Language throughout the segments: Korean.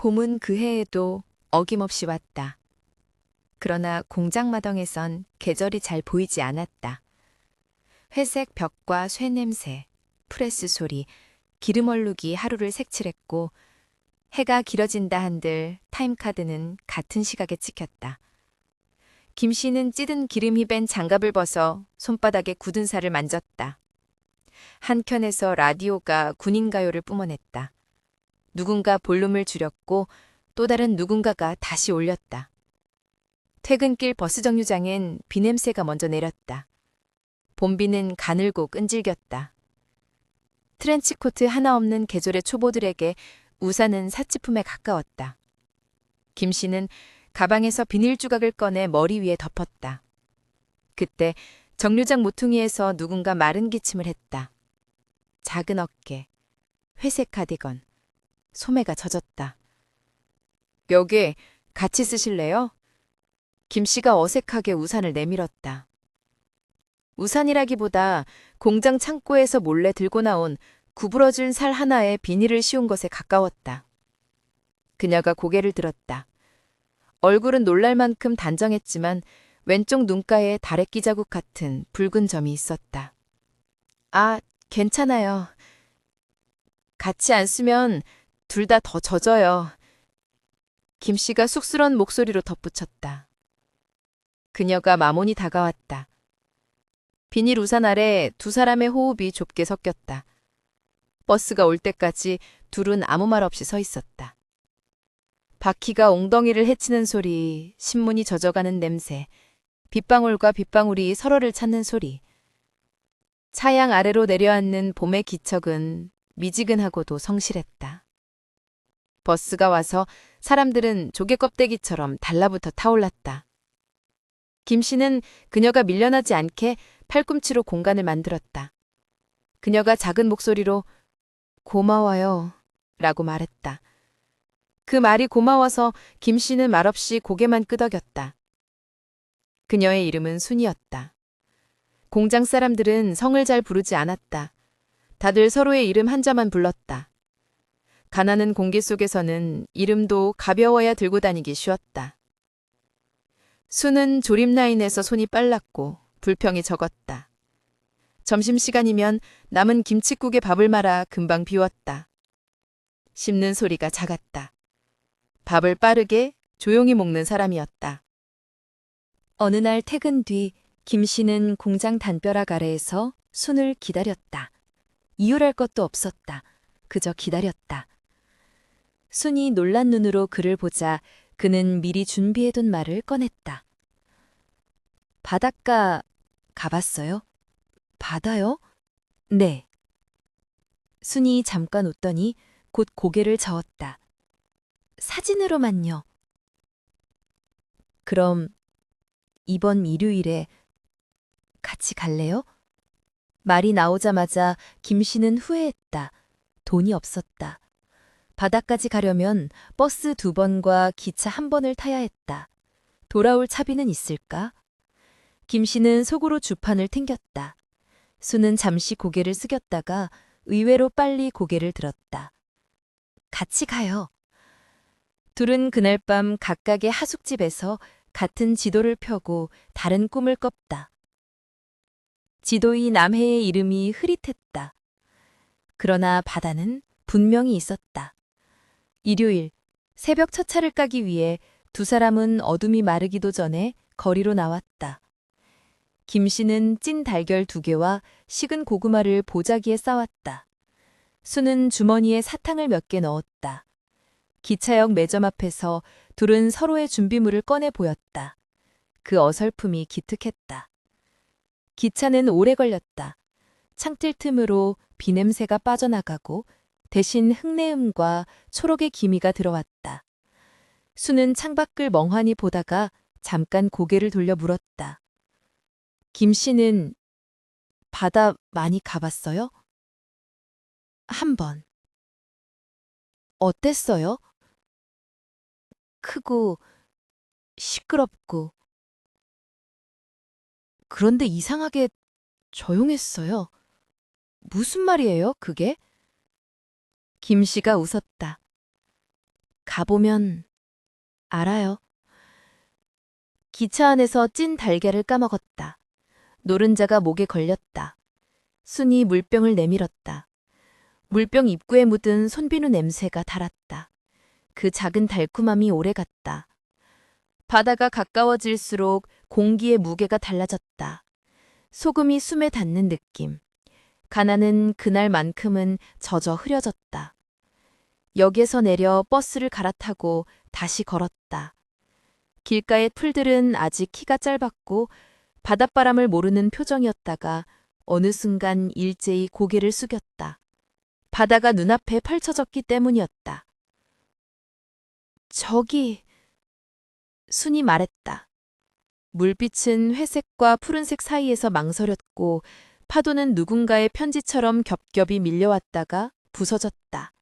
봄은 그 해에도 어김없이 왔다. 그러나 공장 마당에선 계절이 잘 보이지 않았다. 회색 벽과 쇠냄새, 프레스 소리, 기름 얼룩이 하루를 색칠했고 해가 길어진다 한들 타임카드는 같은 시각에 찍혔다. 김 씨는 찌든 기름이 밴 장갑을 벗어 손바닥에 굳은 살을 만졌다. 한켠에서 라디오가 군인가요를 뿜어냈다. 누군가 볼륨을 줄였고 또 다른 누군가가 다시 올렸다. 퇴근길 버스 정류장엔 비냄새가 먼저 내렸다. 봄비는 가늘고 끈질겼다. 트렌치코트 하나 없는 계절의 초보들에게 우산은 사치품에 가까웠다. 김 씨는 가방에서 비닐 조각을 꺼내 머리 위에 덮었다. 그때 정류장 모퉁이에서 누군가 마른 기침을 했다. 작은 어깨, 회색 카디건, 소매가 젖었다. 여기 같이 쓰실래요? 김 씨가 어색하게 우산을 내밀었다. 우산이라기보다 공장 창고에서 몰래 들고 나온 구부러진 살 하나에 비닐을 씌운 것에 가까웠다. 그녀가 고개를 들었다. 얼굴은 놀랄 만큼 단정했지만 왼쪽 눈가에 다래끼 자국 같은 붉은 점이 있었다. 아, 괜찮아요. 같이 안 쓰면 둘 다 더 젖어요. 김 씨가 쑥스러운 목소리로 덧붙였다. 그녀가 마몬이 다가왔다. 비닐 우산 아래 두 사람의 호흡이 좁게 섞였다. 버스가 올 때까지 둘은 아무 말 없이 서 있었다. 바퀴가 엉덩이를 헤치는 소리, 신문이 젖어가는 냄새, 빗방울과 빗방울이 서로를 찾는 소리. 차양 아래로 내려앉는 봄의 기척은 미지근하고도 성실했다. 버스가 와서 사람들은 조개 껍데기처럼 달라붙어 타올랐다. 김 씨는 그녀가 밀려나지 않게 팔꿈치로 공간을 만들었다. 그녀가 작은 목소리로 고마워요 라고 말했다. 그 말이 고마워서 김 씨는 말없이 고개만 끄덕였다. 그녀의 이름은 순이었다. 공장 사람들은 성을 잘 부르지 않았다. 다들 서로의 이름 한자만 불렀다. 가난한 공기 속에서는 이름도 가벼워야 들고 다니기 쉬웠다. 순은 조립 라인에서 손이 빨랐고 불평이 적었다. 점심시간이면 남은 김칫국에 밥을 말아 금방 비웠다. 씹는 소리가 작았다. 밥을 빠르게 조용히 먹는 사람이었다. 어느 날 퇴근 뒤 김 씨는 공장 담벼락 아래에서 순을 기다렸다. 이유랄 것도 없었다. 그저 기다렸다. 순이 놀란 눈으로 그를 보자 그는 미리 준비해둔 말을 꺼냈다. 바닷가 가봤어요? 바다요? 네. 순이 잠깐 웃더니 곧 고개를 저었다. 사진으로만요. 그럼 이번 일요일에 같이 갈래요? 말이 나오자마자 김 씨는 후회했다. 돈이 없었다. 바다까지 가려면 버스 2번과 기차 1번을 타야 했다. 돌아올 차비는 있을까? 김 씨는 속으로 주판을 튕겼다. 수는 잠시 고개를 숙였다가 의외로 빨리 고개를 들었다. 같이 가요. 둘은 그날 밤 각각의 하숙집에서 같은 지도를 펴고 다른 꿈을 꿨다. 지도의 남해의 이름이 흐릿했다. 그러나 바다는 분명히 있었다. 일요일, 새벽 첫 차를 까기 위해 두 사람은 어둠이 마르기도 전에 거리로 나왔다. 김 씨는 찐 달걀 2개와 식은 고구마를 보자기에 싸왔다. 수는 주머니에 사탕을 몇 개 넣었다. 기차역 매점 앞에서 둘은 서로의 준비물을 꺼내 보였다. 그 어설픔이 기특했다. 기차는 오래 걸렸다. 창틀 틈으로 비냄새가 빠져나가고 대신 흙내음과 초록의 기미가 들어왔다. 수는 창밖을 멍하니 보다가 잠깐 고개를 돌려 물었다. 김 씨는 바다 많이 가봤어요? 1번. 어땠어요? 크고 시끄럽고. 그런데 이상하게 조용했어요. 무슨 말이에요, 그게? 김 씨가 웃었다. 가보면 알아요. 기차 안에서 찐 달걀을 까먹었다. 노른자가 목에 걸렸다. 순이 물병을 내밀었다. 물병 입구에 묻은 손비누 냄새가 달았다. 그 작은 달콤함이 오래갔다. 바다가 가까워질수록 공기의 무게가 달라졌다. 소금이 숨에 닿는 느낌. 가나는 그날만큼은 젖어 흐려졌다. 역에서 내려 버스를 갈아타고 다시 걸었다. 길가의 풀들은 아직 키가 짧았고 바닷바람을 모르는 표정이었다가 어느 순간 일제히 고개를 숙였다. 바다가 눈앞에 펼쳐졌기 때문이었다. 저기, 순이 말했다. 물빛은 회색과 푸른색 사이에서 망설였고 파도는 누군가의 편지처럼 겹겹이 밀려왔다가 부서졌다.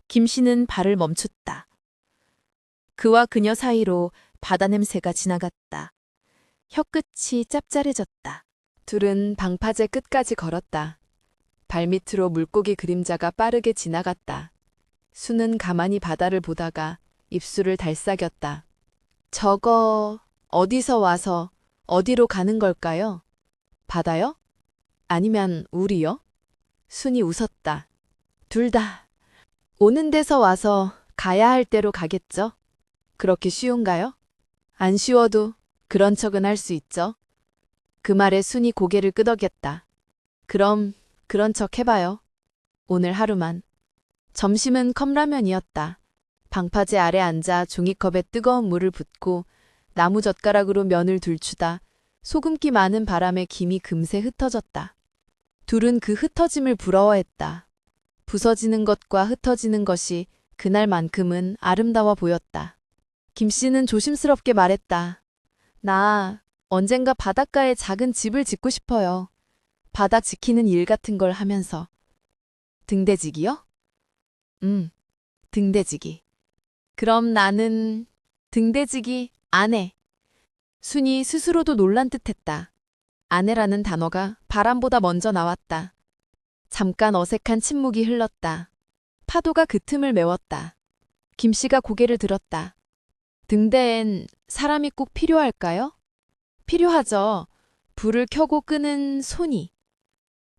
김씨는 발을 멈췄다. 그와 그녀 사이로 바다 냄새가 지나갔다. 혀끝이 짭짤해졌다. 둘은 방파제 끝까지 걸었다. 발밑으로 물고기 그림자가 빠르게 지나갔다. 수는 가만히 바다를 보다가 입술을 달싹였다. 저거 어디서 와서 어디로 가는 걸까요? 바다요? 아니면 우리요? 순이 웃었다. 둘 다. 오는 데서 와서 가야 할 데로 가겠죠? 그렇게 쉬운가요? 안 쉬워도 그런 척은 할 수 있죠. 그 말에 순이 고개를 끄덕였다. 그럼 그런 척 해봐요. 오늘 하루만. 점심은 컵라면이었다. 방파제 아래 앉아 종이컵에 뜨거운 물을 붓고 나무 젓가락으로 면을 들추다 소금기 많은 바람에 김이 금세 흩어졌다. 둘은 그 흩어짐을 부러워했다. 부서지는 것과 흩어지는 것이 그날만큼은 아름다워 보였다. 김씨는 조심스럽게 말했다. 나 언젠가 바닷가에 작은 집을 짓고 싶어요. 바다 지키는 일 같은 걸 하면서. 등대지기요? 등대지기. 그럼 나는 등대지기 안 해. 순이 스스로도 놀란 듯했다. 아내라는 단어가 바람보다 먼저 나왔다. 잠깐 어색한 침묵이 흘렀다. 파도가 그 틈을 메웠다. 김씨가 고개를 들었다. 등대엔 사람이 꼭 필요할까요? 필요하죠. 불을 켜고 끄는 손이.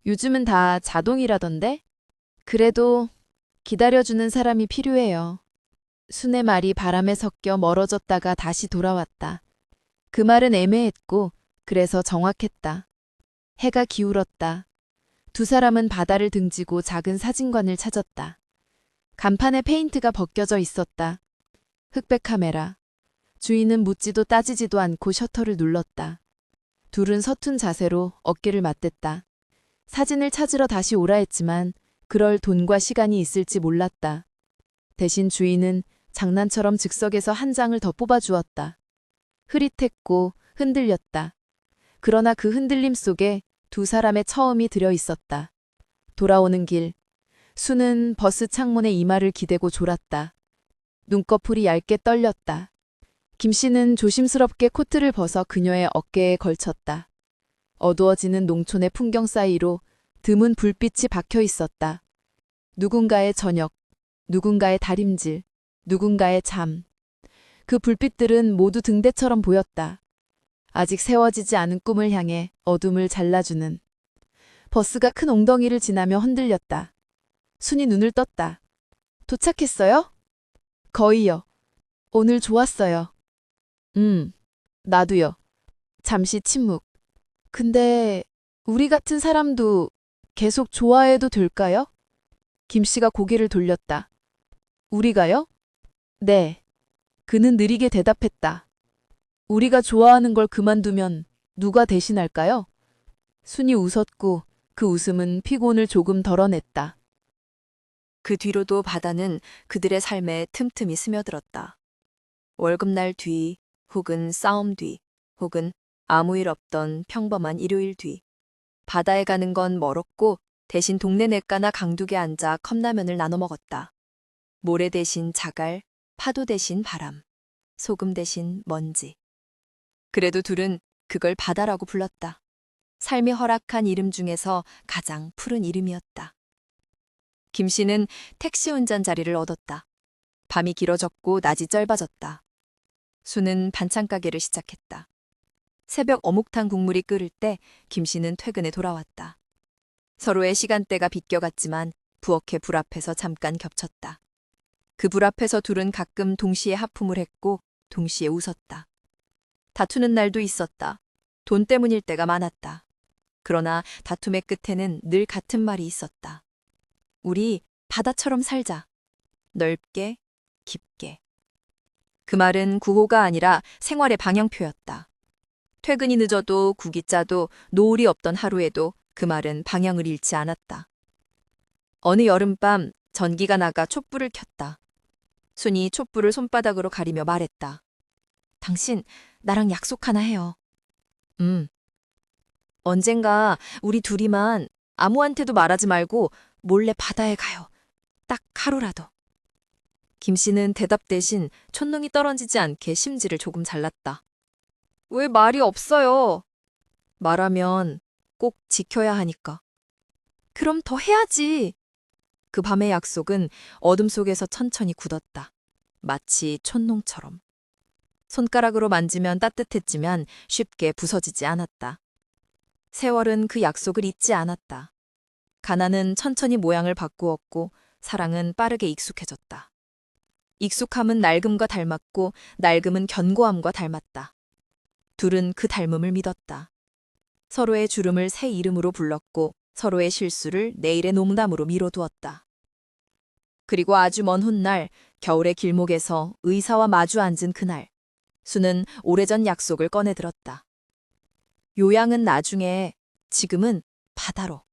요즘은 다 자동이라던데? 그래도 기다려주는 사람이 필요해요. 순의 말이 바람에 섞여 멀어졌다가 다시 돌아왔다. 그 말은 애매했고 그래서 정확했다. 해가 기울었다. 두 사람은 바다를 등지고 작은 사진관을 찾았다. 간판에 페인트가 벗겨져 있었다. 흑백 카메라. 주인은 묻지도 따지지도 않고 셔터를 눌렀다. 둘은 서툰 자세로 어깨를 맞댔다. 사진을 찾으러 다시 오라 했지만 그럴 돈과 시간이 있을지 몰랐다. 대신 주인은 장난처럼 즉석에서 한 장을 더 뽑아주었다. 흐릿했고 흔들렸다. 그러나 그 흔들림 속에 두 사람의 처음이 들어 있었다. 돌아오는 길, 수는 버스 창문에 이마를 기대고 졸았다. 눈꺼풀이 얇게 떨렸다. 김씨는 조심스럽게 코트를 벗어 그녀의 어깨에 걸쳤다. 어두워지는 농촌의 풍경 사이로 드문 불빛이 박혀 있었다. 누군가의 저녁, 누군가의 다림질, 누군가의 잠. 그 불빛들은 모두 등대처럼 보였다. 아직 세워지지 않은 꿈을 향해 어둠을 잘라주는. 버스가 큰 웅덩이를 지나며 흔들렸다. 순이 눈을 떴다. 도착했어요? 거의요. 오늘 좋았어요. 나도요. 잠시 침묵. 근데 우리 같은 사람도 계속 좋아해도 될까요? 김씨가 고개를 돌렸다. 우리가요? 네. 그는 느리게 대답했다. 우리가 좋아하는 걸 그만두면 누가 대신할까요? 순이 웃었고 그 웃음은 피곤을 조금 덜어냈다. 그 뒤로도 바다는 그들의 삶에 틈틈이 스며들었다. 월급날 뒤, 혹은 싸움 뒤, 혹은 아무 일 없던 평범한 일요일 뒤. 바다에 가는 건 멀었고 대신 동네 냇가나 강둑에 앉아 컵라면을 나눠 먹었다. 모래 대신 자갈, 파도 대신 바람, 소금 대신 먼지. 그래도 둘은 그걸 바다라고 불렀다. 삶이 허락한 이름 중에서 가장 푸른 이름이었다. 김 씨는 택시 운전 자리를 얻었다. 밤이 길어졌고 낮이 짧아졌다. 수는 반찬 가게를 시작했다. 새벽 어묵탕 국물이 끓을 때 김씨는 퇴근에 돌아왔다. 서로의 시간대가 비껴갔지만 부엌의 불 앞에서 잠깐 겹쳤다. 그 불 앞에서 둘은 가끔 동시에 하품을 했고 동시에 웃었다. 다투는 날도 있었다. 돈 때문일 때가 많았다. 그러나 다툼의 끝에는 늘 같은 말이 있었다. 우리 바다처럼 살자. 넓게, 깊게. 그 말은 구호가 아니라 생활의 방향표였다. 퇴근이 늦어도 국이 짜도 노을이 없던 하루에도 그 말은 방향을 잃지 않았다. 어느 여름밤 전기가 나가 촛불을 켰다. 순이 촛불을 손바닥으로 가리며 말했다. 당신 나랑 약속 하나 해요. 언젠가 우리 둘이만 아무한테도 말하지 말고 몰래 바다에 가요. 딱 하루라도. 김씨는 대답 대신 촛농이 떨어지지 않게 심지를 조금 잘랐다. 왜 말이 없어요? 말하면 꼭 지켜야 하니까. 그럼 더 해야지. 그 밤의 약속은 어둠 속에서 천천히 굳었다. 마치 촛농처럼. 손가락으로 만지면 따뜻했지만 쉽게 부서지지 않았다. 세월은 그 약속을 잊지 않았다. 가난은 천천히 모양을 바꾸었고 사랑은 빠르게 익숙해졌다. 익숙함은 낡음과 닮았고 낡음은 견고함과 닮았다. 둘은 그 닮음을 믿었다. 서로의 주름을 새 이름으로 불렀고 서로의 실수를 내일의 농담으로 미뤄두었다. 그리고 아주 먼 훗날 겨울의 길목에서 의사와 마주 앉은 그날 수는 오래전 약속을 꺼내들었다. 요양은 나중에, 지금은 바다로.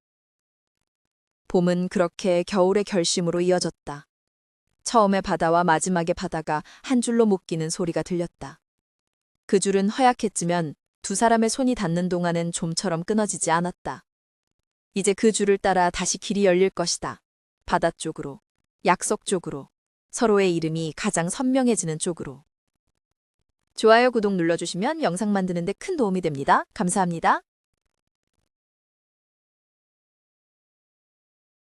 봄은 그렇게 겨울의 결심으로 이어졌다. 처음의 바다와 마지막의 바다가 한 줄로 묶이는 소리가 들렸다. 그 줄은 허약했지만 두 사람의 손이 닿는 동안은 좀처럼 끊어지지 않았다. 이제 그 줄을 따라 다시 길이 열릴 것이다. 바다 쪽으로, 약속 쪽으로, 서로의 이름이 가장 선명해지는 쪽으로. 좋아요, 구독 눌러주시면 영상 만드는데 큰 도움이 됩니다. 감사합니다.